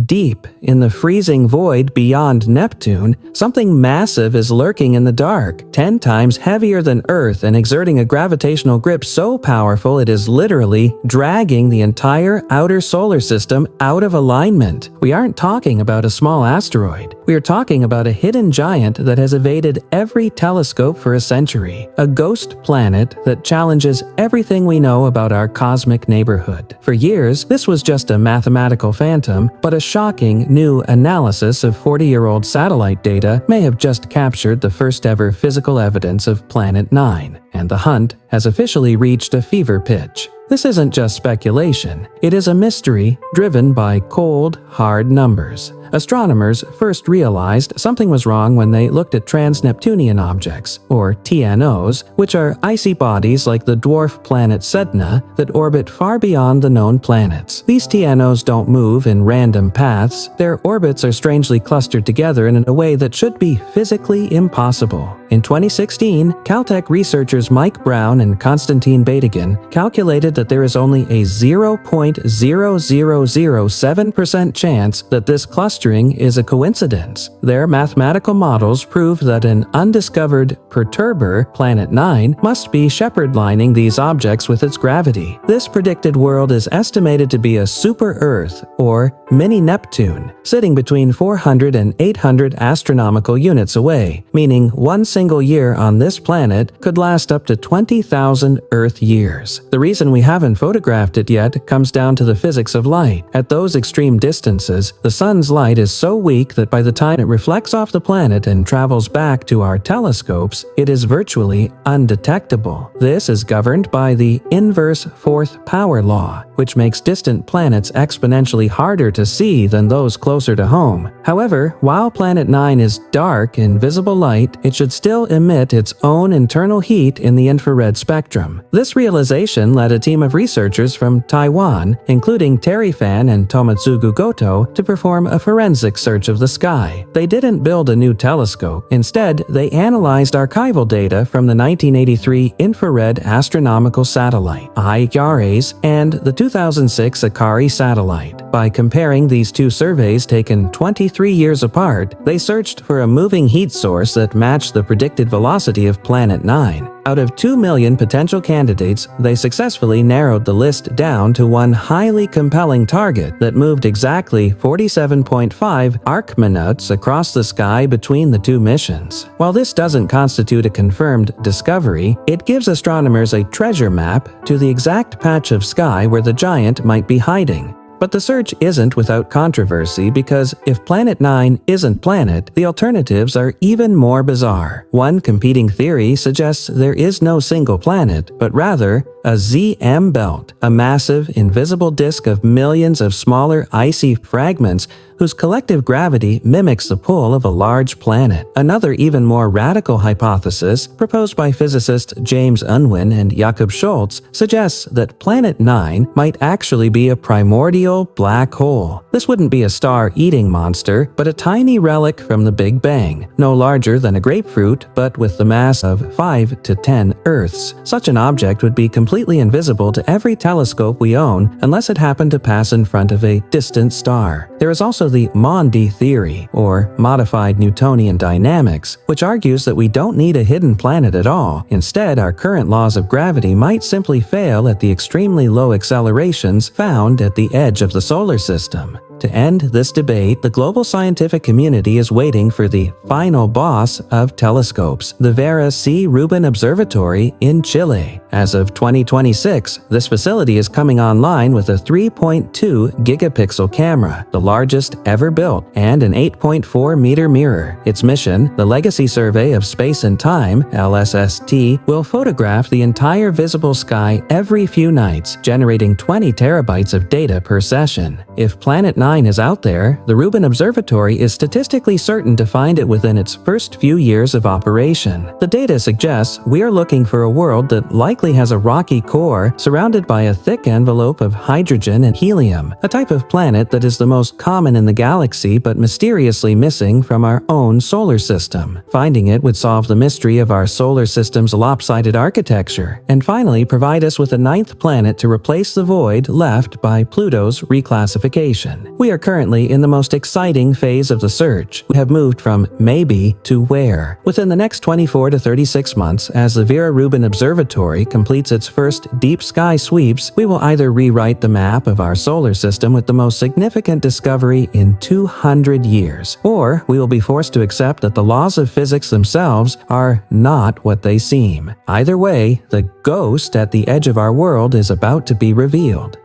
Deep in the freezing void beyond Neptune, something massive is lurking in the dark, 10 times heavier than Earth and exerting a gravitational grip so powerful it is literally dragging the entire outer solar system out of alignment. We aren't talking about a small asteroid. We are talking about a hidden giant that has evaded every telescope for a century, a ghost planet that challenges everything we know about our cosmic neighborhood. For years, this was just a mathematical phantom, but a shocking new analysis of 40-year-old satellite data may have just captured the first ever physical evidence of Planet 9, and the hunt has officially reached a fever pitch. This isn't just speculation, it is a mystery driven by cold, hard numbers. Astronomers first realized something was wrong when they looked at trans-Neptunian objects, or TNOs, which are icy bodies like the dwarf planet Sedna that orbit far beyond the known planets. These TNOs don't move in random paths, their orbits are strangely clustered together in a way that should be physically impossible. In 2016, Caltech researchers Mike Brown and Konstantin Batygin calculated that there is only a 0.0007% chance that this clustering is a coincidence. Their mathematical models prove that an undiscovered perturber, Planet 9, must be shepherd-lining these objects with its gravity. This predicted world is estimated to be a super-Earth, or Mini-Neptune, sitting between 400 and 800 astronomical units away, meaning one single year on this planet could last up to 20,000 Earth years. The reason we haven't photographed it yet comes down to the physics of light. At those extreme distances, the sun's light is so weak that by the time it reflects off the planet and travels back to our telescopes, it is virtually undetectable. This is governed by the inverse fourth power law, which makes distant planets exponentially harder to see than those closer to home. However, while Planet 9 is dark in visible light, it should still emit its own internal heat in the infrared spectrum. This realization led a team of researchers from Taiwan, including Terry Fan and Tomatsugu Goto, to perform a forensic search of the sky. They didn't build a new telescope. Instead, they analyzed archival data from the 1983 Infrared Astronomical Satellite, IARAS, and the 2006 Akari satellite. By comparing these two surveys taken 23 years apart, they searched for a moving heat source that matched the predicted velocity of Planet 9. Out of 2 million potential candidates, they successfully narrowed the list down to one highly compelling target that moved exactly 47.5 arcminutes across the sky between the two missions. While this doesn't constitute a confirmed discovery, it gives astronomers a treasure map to the exact patch of sky where the giant might be hiding. But the search isn't without controversy because if Planet 9 isn't planet, the alternatives are even more bizarre. One competing theory suggests there is no single planet, but rather a ZM belt, a massive, invisible disk of millions of smaller icy fragments whose collective gravity mimics the pull of a large planet. Another even more radical hypothesis, proposed by physicists James Unwin and Jakob Schultz, suggests that Planet 9 might actually be a primordial black hole. This wouldn't be a star-eating monster, but a tiny relic from the Big Bang, no larger than a grapefruit, but with the mass of 5 to 10 Earths. Such an object would be completely invisible to every telescope we own unless it happened to pass in front of a distant star. There is also the Mondi theory, or modified Newtonian dynamics, which argues that we don't need a hidden planet at all. Instead, our current laws of gravity might simply fail at the extremely low accelerations found at the edge of the solar system. To end this debate, the global scientific community is waiting for the final boss of telescopes, the Vera C. Rubin Observatory in Chile. As of 2026, this facility is coming online with a 3.2 gigapixel camera, the largest ever built, and an 8.4-meter mirror. Its mission, the Legacy Survey of Space and Time, LSST, will photograph the entire visible sky every few nights, generating 20 terabytes of data per session. If Planet 9 is out there, the Rubin Observatory is statistically certain to find it within its first few years of operation. The data suggests we are looking for a world that likely has a rocky core surrounded by a thick envelope of hydrogen and helium, a type of planet that is the most common in the galaxy but mysteriously missing from our own solar system. Finding it would solve the mystery of our solar system's lopsided architecture, and finally provide us with a ninth planet to replace the void left by Pluto's reclassification. We are currently in the most exciting phase of the search. We have moved from maybe to where. Within the next 24 to 36 months, as the Vera Rubin Observatory completes its first deep sky sweeps, we will either rewrite the map of our solar system with the most significant discovery in 200 years, or we will be forced to accept that the laws of physics themselves are not what they seem. Either way, the ghost at the edge of our world is about to be revealed.